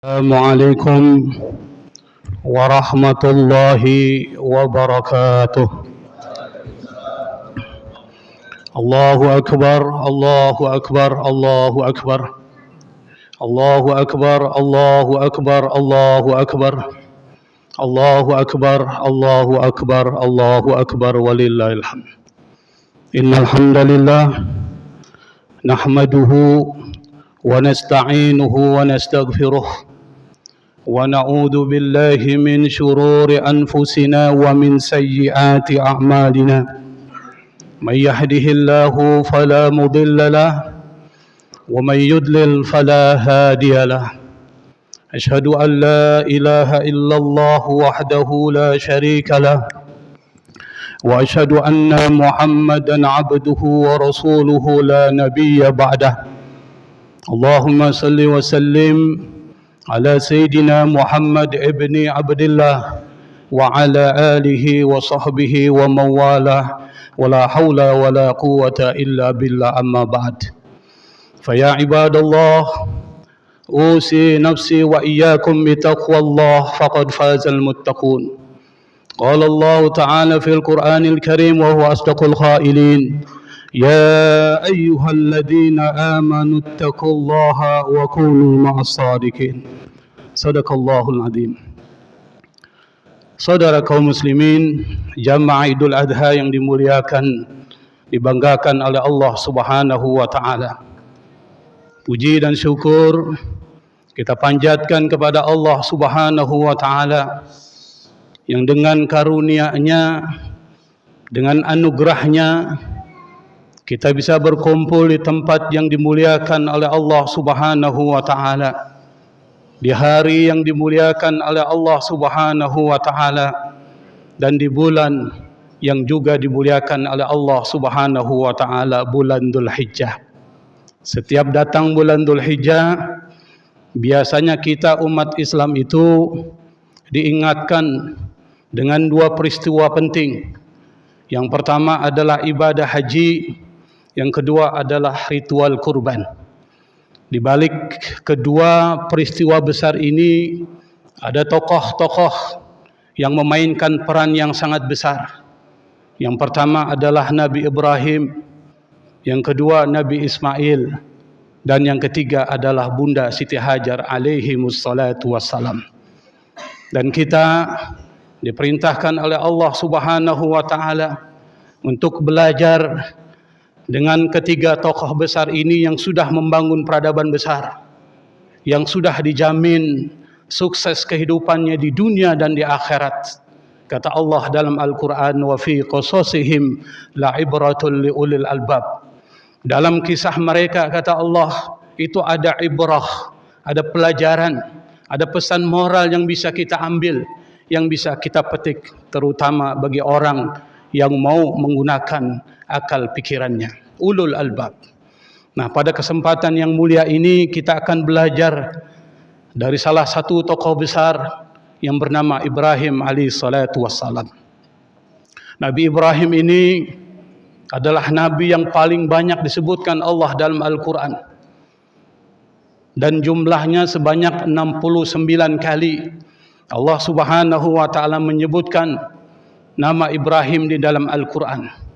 السلام عليكم ورحمة الله وبركاته. الله أكبر الله أكبر الله أكبر الله أكبر الله أكبر الله أكبر الله أكبر الله أكبر الله أكبر ولله الحمد. إن الحمد لله نحمده ونستعينه ونستغفره ونعوذ بالله من شرور أنفسنا ومن سيئات أعمالنا. من يهده الله فلا مضل له ومن يضلل فلا هادي له. أشهد أن لا إله إلا الله وحده لا شريك له وأشهد أن محمدا عبده ورسوله لا نبي بعده. اللهم صل وسلم على سيدنا محمد ابن عبد الله وعلى آله وصحبه ومن والاه ولا حول ولا قوة إلا بالله. أما بعد، فيا عباد الله، أوصي نفسي وإياكم بتقوى الله فقد فاز المتقون. قال الله تعالى في القرآن الكريم وهو أصدق القائلين: يا أيها الذين آمنوا اتقوا الله وكونوا مع الصادقين. صدق الله العظيم. Saudara kaum muslimin, jamaah Idul Adha yang dimuliakan, dibanggakan oleh Allah Subhanahu wa taala. Puji dan syukur kita panjatkan kepada Allah Subhanahu wa taala yang dengan karunia-Nya, dengan anugerah-Nya, kita bisa berkumpul di tempat yang dimuliakan oleh Allah Subhanahu wa taala, di hari yang dimuliakan oleh Allah Subhanahu wa taala, dan di bulan yang juga dimuliakan oleh Allah Subhanahu wa taala, bulan Dzulhijjah. Setiap datang bulan Dzulhijjah, biasanya kita umat Islam itu diingatkan dengan dua peristiwa penting. Yang pertama adalah ibadah haji, yang kedua adalah ritual kurban. Di balik kedua peristiwa besar ini ada tokoh-tokoh yang memainkan peran yang sangat besar. Yang pertama adalah Nabi Ibrahim, yang kedua Nabi Ismail, dan yang ketiga adalah Bunda Siti Hajar alaihimus salatu wassalam. Dan kita diperintahkan oleh Allah Subhanahu wa taala untuk belajar dengan ketiga tokoh besar ini yang sudah membangun peradaban besar, yang sudah dijamin sukses kehidupannya di dunia dan di akhirat. Kata Allah dalam Al-Quran, wa fi qasasihim la'ibratul liulil albab. Dalam kisah mereka, kata Allah, itu ada ibrah, ada pelajaran, ada pesan moral yang bisa kita ambil, yang bisa kita petik, terutama bagi orang yang mau menggunakan akal pikirannya, ulul albab. Nah, pada kesempatan yang mulia ini kita akan belajar dari salah satu tokoh besar yang bernama Ibrahim alaihi salatu wassalam. Nabi Ibrahim ini adalah nabi yang paling banyak disebutkan Allah dalam Al-Quran, dan jumlahnya sebanyak 69 kali Allah Subhanahu wa taala menyebutkan nama Ibrahim di dalam Al-Quran.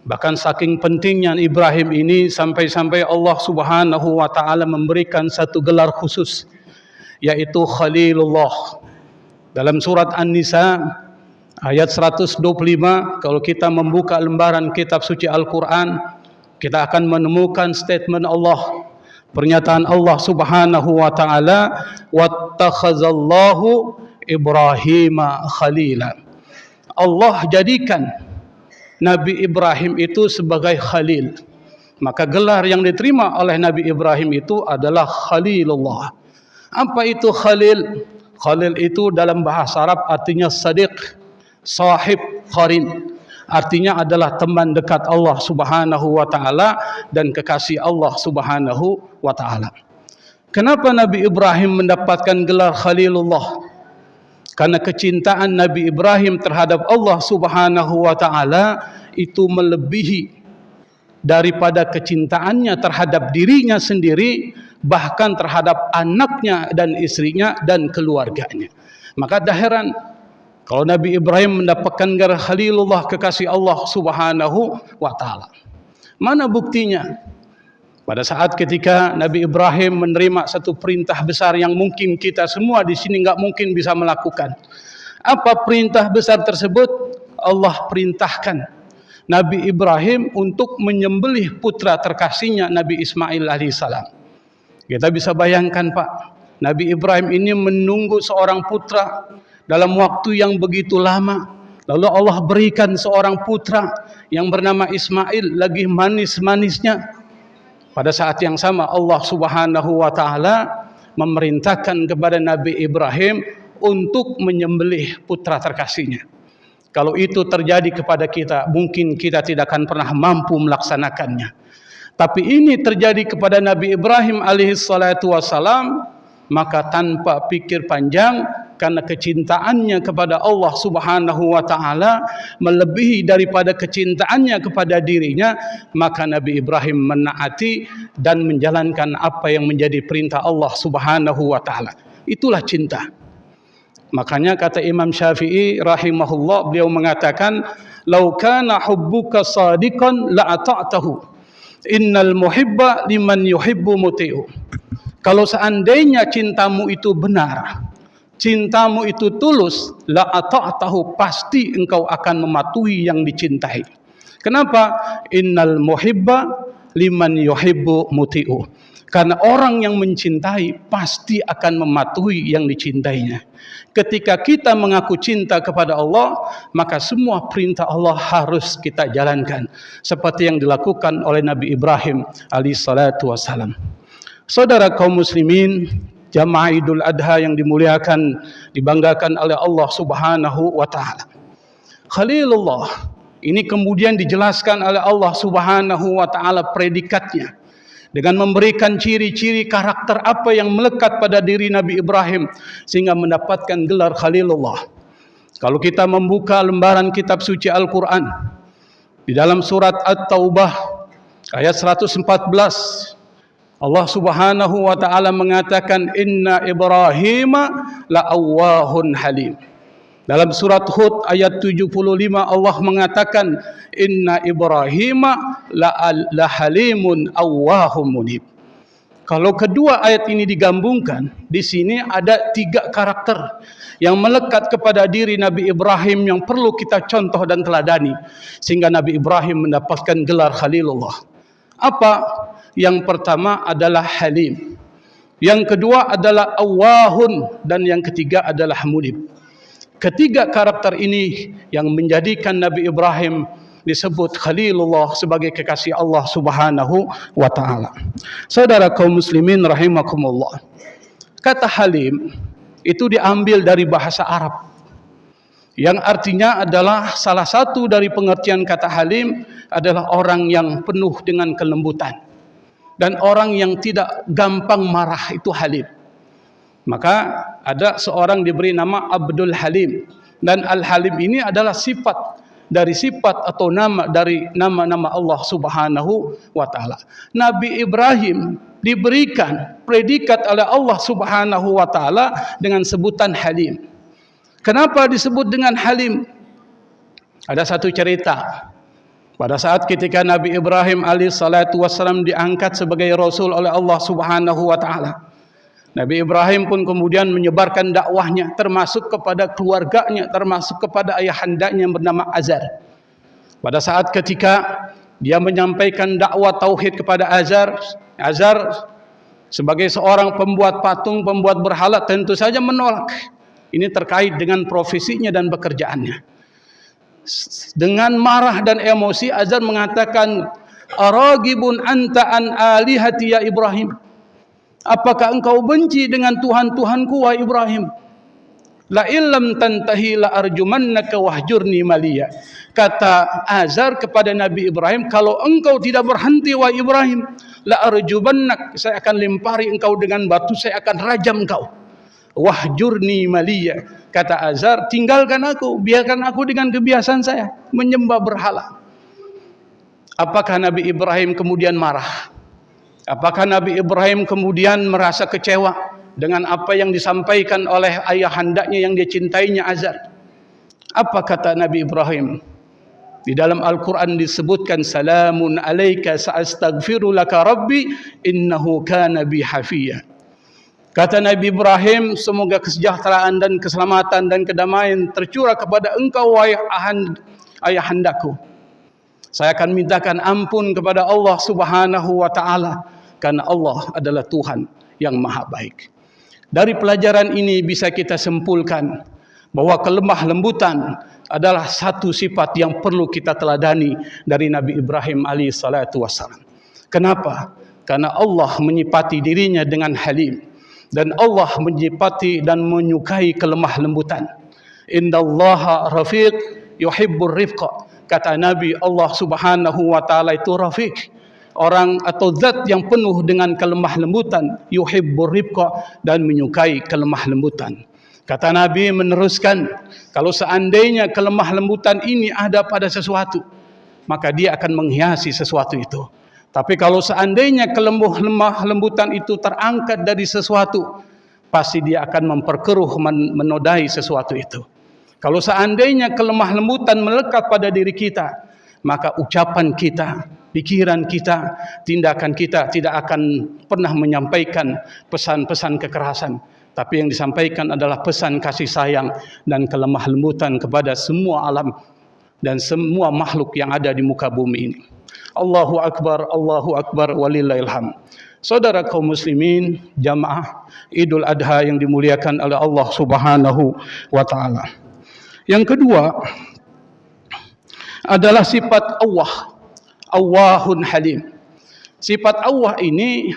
Bahkan saking pentingnya Ibrahim ini, sampai-sampai Allah Subhanahu wa taala memberikan satu gelar khusus, yaitu Khalilullah. Dalam surat An-Nisa ayat 125, kalau kita membuka lembaran kitab suci Al-Quran, kita akan menemukan statement Allah, pernyataan Allah Subhanahu wa taala, wattakhazallahu Ibrahima khalila. Allah jadikan Nabi Ibrahim itu sebagai Khalil. Maka gelar yang diterima oleh Nabi Ibrahim itu adalah Khalilullah. Apa itu Khalil? Khalil itu dalam bahasa Arab artinya sadiq, sahib, qarin. Artinya adalah teman dekat Allah Subhanahu wa taala dan kekasih Allah Subhanahu wa taala. Kenapa Nabi Ibrahim mendapatkan gelar Khalilullah? Karena kecintaan Nabi Ibrahim terhadap Allah Subhanahu wa taala itu melebihi daripada kecintaannya terhadap dirinya sendiri, bahkan terhadap anaknya dan istrinya dan keluarganya. Maka tak heran kalau Nabi Ibrahim mendapatkan gelar Khalilullah, kekasih Allah Subhanahu wa taala. Mana buktinya? Pada saat ketika Nabi Ibrahim menerima satu perintah besar yang mungkin kita semua di sini enggak mungkin bisa melakukan. Apa perintah besar tersebut? Allah perintahkan Nabi Ibrahim untuk menyembelih putra terkasihnya Nabi Ismail alaihissalam. Kita bisa bayangkan Pak, Nabi Ibrahim ini menunggu seorang putra dalam waktu yang begitu lama. Lalu Allah berikan seorang putra yang bernama Ismail, lagi manis-manisnya. Pada saat yang sama Allah Subhanahu wa taala memerintahkan kepada Nabi Ibrahim untuk menyembelih putra terkasihnya. Kalau itu terjadi kepada kita, mungkin kita tidak akan pernah mampu melaksanakannya. Tapi ini terjadi kepada Nabi Ibrahim alaihissalatu wassalam, maka tanpa pikir panjang, karena kecintaannya kepada Allah Subhanahu wa taala melebihi daripada kecintaannya kepada dirinya, maka Nabi Ibrahim menaati dan menjalankan apa yang menjadi perintah Allah Subhanahu wa taala. Itulah cinta. Makanya kata Imam Syafi'i rahimahullah, beliau mengatakan, "Lau kana hubbuka shadiqan la ata'tahu. Innal muhibba liman yuhibbu muti'u." Kalau seandainya cintamu itu benar, cintamu itu tulus, la ata'tahu, pasti engkau akan mematuhi yang dicintai. Kenapa? Innal muhibba liman yuhibbu muti'u. Karena orang yang mencintai pasti akan mematuhi yang dicintainya. Ketika kita mengaku cinta kepada Allah, maka semua perintah Allah harus kita jalankan, seperti yang dilakukan oleh Nabi Ibrahim alaihissalatu wassalam. Saudara kaum muslimin, jamaah Idul Adha yang dimuliakan, dibanggakan oleh Allah Subhanahu wa taala. Khalilullah ini kemudian dijelaskan oleh Allah Subhanahu wa taala predikatnya dengan memberikan ciri-ciri karakter apa yang melekat pada diri Nabi Ibrahim sehingga mendapatkan gelar Khalilullah. Kalau kita membuka lembaran kitab suci Al-Quran, di dalam surat At-Taubah ayat 114, Allah Subhanahu wa taala mengatakan, "Inna Ibrahima la'awwahun halim." Dalam surat Hud ayat 75 Allah mengatakan, "Inna Ibrahima la halimun awwahum munib." Kalau kedua ayat ini digabungkan, di sini ada 3 karakter yang melekat kepada diri Nabi Ibrahim yang perlu kita contoh dan teladani sehingga Nabi Ibrahim mendapatkan gelar Khalilullah. Apa? Yang pertama adalah halim, yang kedua adalah awwahun, dan yang ketiga adalah munib. Ketiga karakter ini yang menjadikan Nabi Ibrahim disebut Khalilullah sebagai kekasih Allah Subhanahu wa taala. Saudara kaum muslimin rahimakumullah. Kata halim itu diambil dari bahasa Arab, yang artinya adalah salah satu dari pengertian kata halim adalah orang yang penuh dengan kelembutan dan orang yang tidak gampang marah, itu halim. Maka ada seorang diberi nama Abdul Halim, dan Al-Halim ini adalah sifat dari sifat atau nama dari nama-nama Allah Subhanahu wa taala. Nabi Ibrahim diberikan predikat oleh Allah Subhanahu wa taala dengan sebutan Halim. Kenapa disebut dengan Halim? Ada satu cerita. Pada saat ketika Nabi Ibrahim alaihissalatu wassalam diangkat sebagai Rasul oleh Allah Subhanahu wa taala, Nabi Ibrahim pun kemudian menyebarkan dakwahnya, termasuk kepada keluarganya, termasuk kepada ayahandanya yang bernama Azar. Pada saat ketika dia menyampaikan dakwah tauhid kepada Azar, Azar sebagai seorang pembuat patung, pembuat berhala, tentu saja menolak. Ini terkait dengan profesinya dan pekerjaannya. Dengan marah dan emosi, Azar mengatakan, "Aragibun anta an alihati ya Ibrahim? Apakah engkau benci dengan Tuhan-Tuhanku wahai Ibrahim? La illam tantahi la arjumannaka wahjurni maliya." Kata Azar kepada Nabi Ibrahim, kalau engkau tidak berhenti wahai Ibrahim, la arjumannak, saya akan lempari engkau dengan batu, saya akan rajam engkau. Wahjurni maliya, kata Azar, tinggalkan aku, biarkan aku dengan kebiasaan saya menyembah berhala. Apakah Nabi Ibrahim kemudian marah? Apakah Nabi Ibrahim kemudian merasa kecewa dengan apa yang disampaikan oleh ayahandanya yang dia cintainya, Azar? Apa kata Nabi Ibrahim? Di dalam Al-Quran disebutkan, salamun alaika sa'astaghfiru laka rabbi innahu kana bi hafiyya. Kata Nabi Ibrahim, semoga kesejahteraan dan keselamatan dan kedamaian tercurah kepada engkau wahai ayahandaku. Saya akan mintakan ampun kepada Allah Subhanahu wa taala karena Allah adalah Tuhan yang maha baik. Dari pelajaran ini bisa kita simpulkan bahwa kelemah lembutan adalah satu sifat yang perlu kita teladani dari Nabi Ibrahim alaihissalatu wassalam. Kenapa? Karena Allah menyifati dirinya dengan halim, dan Allah menyifati dan menyukai kelemah lembutan. Innallaha rafiq yuhibbur rifqa. Kata Nabi, Allah Subhanahu wa taala itu rafiq, orang atau zat yang penuh dengan kelemah lembutan, yuhibbur rifqa, dan menyukai kelemah lembutan. Kata Nabi meneruskan, kalau seandainya kelemah lembutan ini ada pada sesuatu, maka dia akan menghiasi sesuatu itu. Tapi kalau seandainya kelemah lembutan itu terangkat dari sesuatu, pasti dia akan memperkeruh, menodai sesuatu itu. Kalau seandainya kelemah lembutan melekat pada diri kita, maka ucapan kita, pikiran kita, tindakan kita tidak akan pernah menyampaikan pesan-pesan kekerasan. Tapi yang disampaikan adalah pesan kasih sayang dan kelemah lembutan kepada semua alam dan semua makhluk yang ada di muka bumi ini. Allahu Akbar, walillahil hamd. Saudara kaum muslimin, jamaah Idul Adha yang dimuliakan oleh Allah Subhanahu wa taala. Yang kedua adalah sifat Allah, Allahun Halim. Sifat Allah ini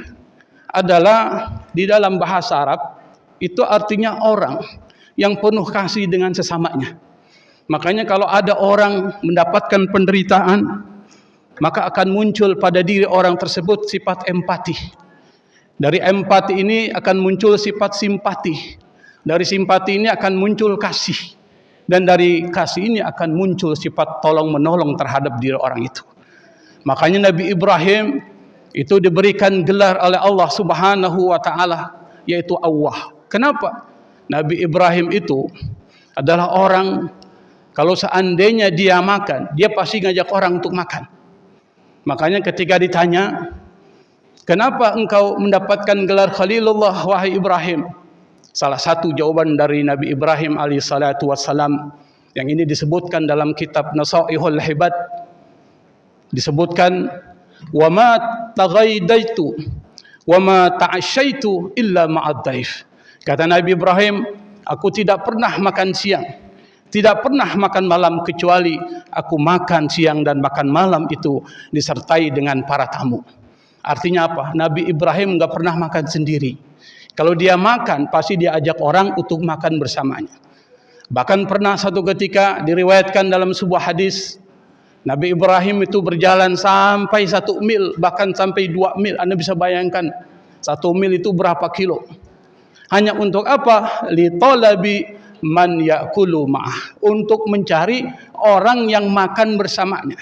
adalah di dalam bahasa Arab itu artinya orang yang penuh kasih dengan sesamanya. Makanya kalau ada orang mendapatkan penderitaan, maka akan muncul pada diri orang tersebut sifat empati. Dari empati ini akan muncul sifat simpati. Dari simpati ini akan muncul kasih. Dan dari kasih ini akan muncul sifat tolong menolong terhadap diri orang itu. Makanya Nabi Ibrahim itu diberikan gelar oleh Allah Subhanahu wa taala, yaitu Allah. Kenapa? Nabi Ibrahim itu adalah orang, kalau seandainya dia makan, dia pasti ngajak orang untuk makan. Makanya ketika ditanya, kenapa engkau mendapatkan gelar Khalilullah wahai Ibrahim? Salah satu jawaban dari Nabi Ibrahim alaihissalatu wassalam, yang ini disebutkan dalam kitab Nasaihul Hibad, disebutkan, wa ma taghaidaitu wa ma ta'asyaitu illa ma'ad daif. Kata Nabi Ibrahim, aku tidak pernah makan siang, tidak pernah makan malam, kecuali aku makan siang dan makan malam itu disertai dengan para tamu. Artinya apa? Nabi Ibrahim enggak pernah makan sendiri. Kalau dia makan, pasti dia ajak orang untuk makan bersamanya. Bahkan pernah satu ketika diriwayatkan dalam sebuah hadis, Nabi Ibrahim itu berjalan sampai 1 mil, bahkan sampai 2 mil. Anda bisa bayangkan 1 mil itu berapa kilo. Hanya untuk apa? Li talabi man ya'kulu ma'ah, untuk mencari orang yang makan bersamanya.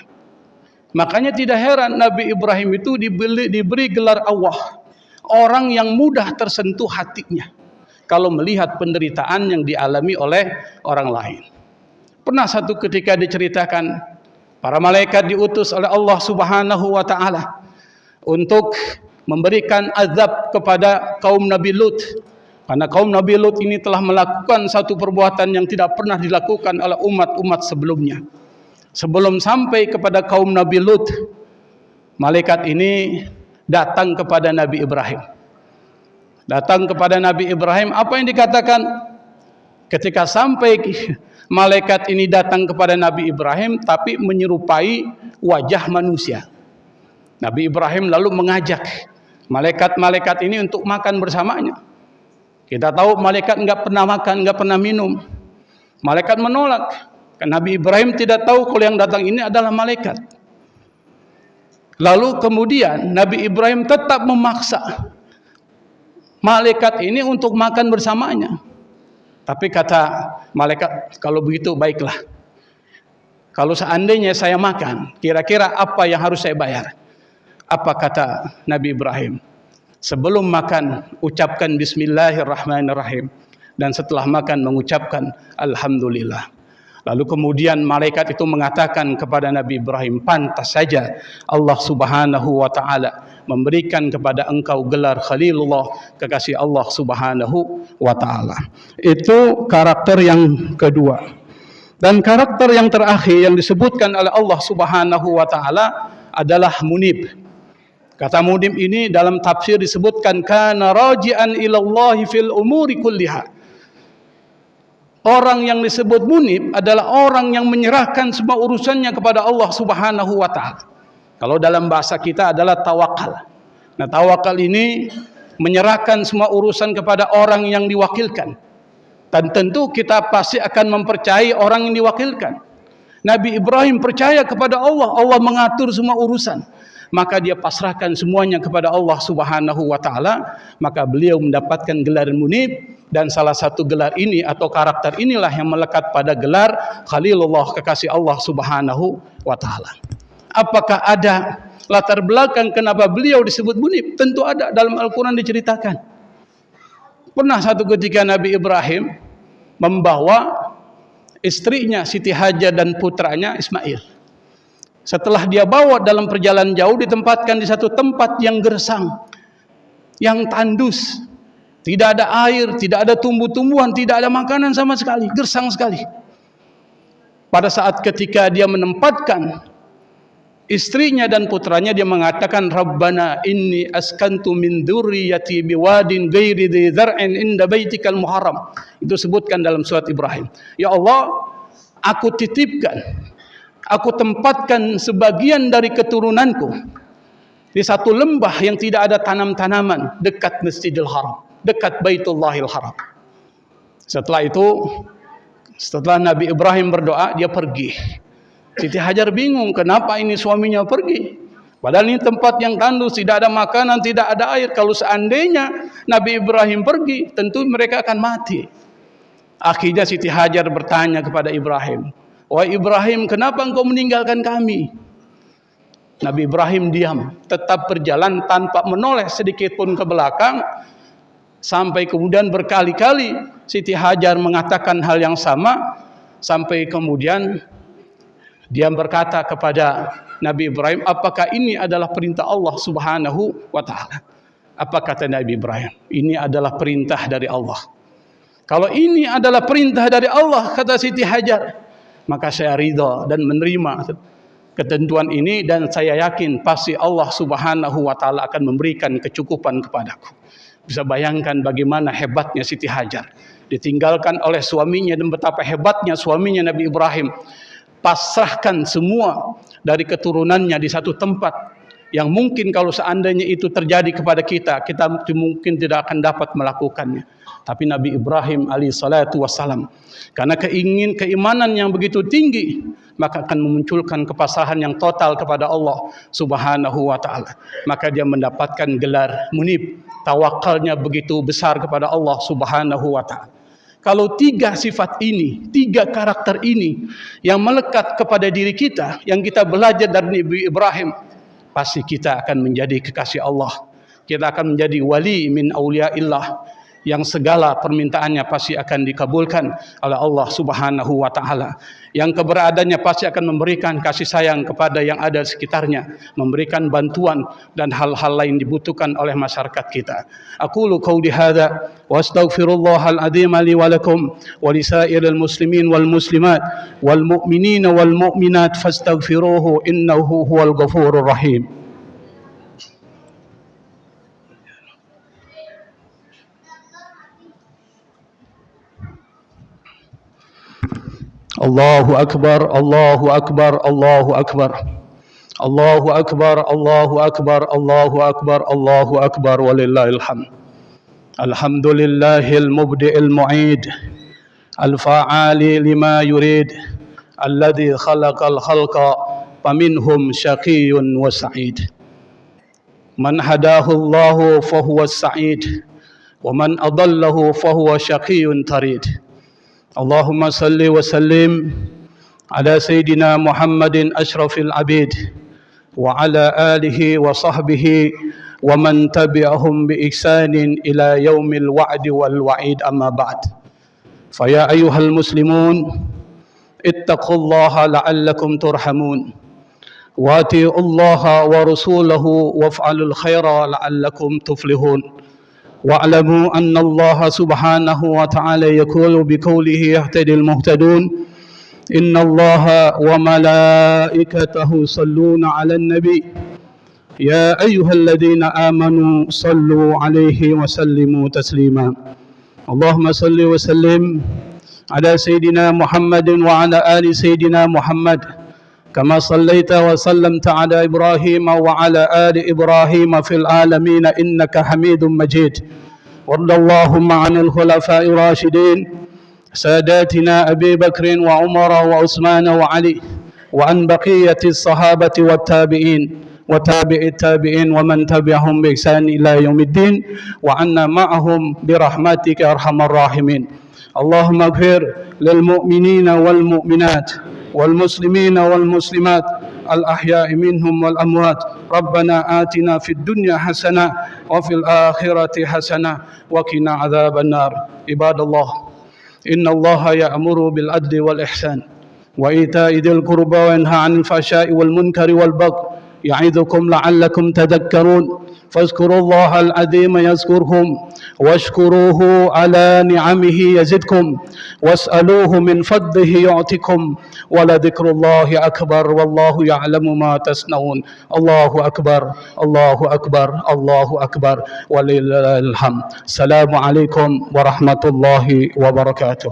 Makanya tidak heran Nabi Ibrahim itu diberi gelar Allah, orang yang mudah tersentuh hatinya kalau melihat penderitaan yang dialami oleh orang lain. Pernah satu ketika diceritakan, para malaikat diutus oleh Allah Subhanahu wa taala untuk memberikan azab kepada kaum Nabi Lut. Karena kaum Nabi Lut ini telah melakukan satu perbuatan yang tidak pernah dilakukan oleh umat-umat sebelumnya. Sebelum sampai kepada kaum Nabi Lut, malaikat ini datang kepada Nabi Ibrahim. Datang kepada Nabi Ibrahim, apa yang dikatakan? Ketika sampai malaikat ini datang kepada Nabi Ibrahim, tapi menyerupai wajah manusia. Nabi Ibrahim lalu mengajak malaikat-malaikat ini untuk makan bersamanya. Kita tahu malaikat enggak pernah makan, enggak pernah minum. Malaikat menolak. Karena Nabi Ibrahim tidak tahu kalau yang datang ini adalah malaikat. Lalu kemudian Nabi Ibrahim tetap memaksa malaikat ini untuk makan bersamanya. Tapi kata malaikat, kalau begitu baiklah. Kalau seandainya saya makan, kira-kira apa yang harus saya bayar? Apa kata Nabi Ibrahim? Sebelum makan ucapkan bismillahirrahmanirrahim, dan setelah makan mengucapkan alhamdulillah. Lalu kemudian malaikat itu mengatakan kepada Nabi Ibrahim, pantas saja Allah Subhanahu wa taala memberikan kepada engkau gelar Khalilullah, kekasih Allah Subhanahu wa taala. Itu karakter yang kedua. Dan karakter yang terakhir yang disebutkan oleh Allah Subhanahu wa taala adalah munib. Kata munib ini dalam tafsir disebutkan kana raji'an ila Allah fil umuri kulliha. Orang yang disebut munib adalah orang yang menyerahkan semua urusannya kepada Allah Subhanahu wa taala. Kalau dalam bahasa kita adalah tawakal. Nah, tawakal ini menyerahkan semua urusan kepada orang yang diwakilkan. Dan tentu kita pasti akan mempercayai orang yang diwakilkan. Nabi Ibrahim percaya kepada Allah, Allah mengatur semua urusan. Maka dia pasrahkan semuanya kepada Allah Subhanahu wa taala, maka beliau mendapatkan gelar munib, dan salah satu gelar ini atau karakter inilah yang melekat pada gelar Khalilullah, kekasih Allah Subhanahu wa taala. Apakah ada latar belakang kenapa beliau disebut munib? Tentu ada, dalam Al-Qur'an diceritakan. Pernah satu ketika Nabi Ibrahim membawa istrinya Siti Hajar dan putranya Ismail. Setelah dia bawa dalam perjalanan jauh, ditempatkan di satu tempat yang gersang, yang tandus, tidak ada air, tidak ada tumbuh-tumbuhan, tidak ada makanan sama sekali, gersang sekali. Pada saat ketika dia menempatkan istrinya dan putranya, dia mengatakan, Rabbana inni askantu min dzurriyyati biwadin ghairi dzi dzar'in inda baitikal muharram. Itu sebutkan dalam surat Ibrahim. Ya Allah, aku titipkan, aku tempatkan sebagian dari keturunanku di satu lembah yang tidak ada tanam-tanaman dekat Masjidil Haram, dekat Baitullahil Haram. Setelah itu, setelah Nabi Ibrahim berdoa, dia pergi. Siti Hajar bingung, kenapa ini suaminya pergi? Padahal ini tempat yang tandus, tidak ada makanan, tidak ada air. Kalau seandainya Nabi Ibrahim pergi, tentu mereka akan mati. Akhirnya Siti Hajar bertanya kepada Ibrahim, wahai Ibrahim, kenapa engkau meninggalkan kami? Nabi Ibrahim diam, tetap berjalan tanpa menoleh sedikit pun ke belakang. Sampai kemudian berkali-kali Siti Hajar mengatakan hal yang sama. Sampai kemudian dia berkata kepada Nabi Ibrahim, apakah ini adalah perintah Allah Subhanahu wa ta'ala? Apa kata Nabi Ibrahim? Ini adalah perintah dari Allah. Kalau ini adalah perintah dari Allah, kata Siti Hajar, maka saya ridha dan menerima ketentuan ini, dan saya yakin pasti Allah Subhanahu wa ta'ala akan memberikan kecukupan kepadaku. Bisa bayangkan bagaimana hebatnya Siti Hajar, ditinggalkan oleh suaminya, dan betapa hebatnya suaminya Nabi Ibrahim, pasrahkan semua dari keturunannya di satu tempat yang mungkin kalau seandainya itu terjadi kepada kita, kita mungkin tidak akan dapat melakukannya. Tapi Nabi Ibrahim alaihissalatu wassalam, karena keimanan yang begitu tinggi, maka akan memunculkan kepasrahan yang total kepada Allah Subhanahu wa ta'ala. Maka dia mendapatkan gelar munib, tawakalnya begitu besar kepada Allah Subhanahu wa ta'ala. Kalau tiga sifat ini, tiga karakter ini yang melekat kepada diri kita, yang kita belajar dari Nabi Ibrahim, pasti kita akan menjadi kekasih Allah. Kita akan menjadi wali min auliyaillah, yang segala permintaannya pasti akan dikabulkan oleh Allah Subhanahu wa ta'ala. Yang keberadaannya pasti akan memberikan kasih sayang kepada yang ada di sekitarnya, memberikan bantuan dan hal-hal lain dibutuhkan oleh masyarakat kita. Aqulu qawli hadza wa astaghfirullahal azim li wa lakum wa lisairil muslimin wal muslimat wal mu'minina wal mu'minat fastaghfiruhu innahu huwal ghafurur rahim. Allahu akbar, Allahu akbar, Allahu akbar. Allahu akbar, Allahu akbar, Allahu akbar, Allahu akbar, walillahil hamd. Alhamdulillahil mubdi'il mu'id, al-fa'ali lima yurid, alladhi khalaqal khalqa faminhum syaqiyyun wa sa'id. Man hadahu Allahu fahuwa sa'id, wa man adallahu fahuwa syaqiyyun tarid. Allahumma salli wa sallim ala Sayyidina Muhammadin ashrafil abid وعلى آله وصحبه ومن تبعهم بإحسان إلى يوم الوعد والوعيد أما بعد فيا أيها المسلمون اتقوا الله لعلكم ترحمون واتقوا الله ورسوله وافعلوا الخير لعلكم تفلحون واعلموا أن الله سبحانه وتعالى يقول بقوله يهتدي المهتدون إن الله وملائكته يصلون على النبي يا أيها الذين آمنوا صلوا عليه وسلموا تسليما اللهم صل وسلم على سيدنا محمد وعلى آل سيدنا محمد كما صليت وسلمت على إبراهيم وعلى آل إبراهيم في العالمين إنك حميد مجيد وارض اللهم عن الخلفاء الراشدين ساداتنا أبي بكر وعمر وعثمان وعلي وعن بقية الصحابة والتابعين وتابع التابعين ومن تبعهم بإحسان إلى يوم الدين وعنا معهم برحمتك أرحم الراحمين اللهم اغفر للمؤمنين والمؤمنات والمسلمين والمسلمات الأحياء منهم والأموات ربنا آتنا في الدنيا حسنة وفي الآخرة حسنة وقنا عذاب النار عباد الله إن الله يأمر بالعدل والإحسان وإيتاء ذي القربى وينهى عن الفحشاء والمنكر والبغي يعظكم لعلكم تذكرون فاذكروا الله العظيم يذكركم واشكروه على نعمه يزدكم واسألوه من فضله يعطكم ولذكر الله أكبر والله يعلم ما تصنعون الله أكبر الله أكبر الله أكبر ولله الحمد السلام عليكم ورحمة الله وبركاته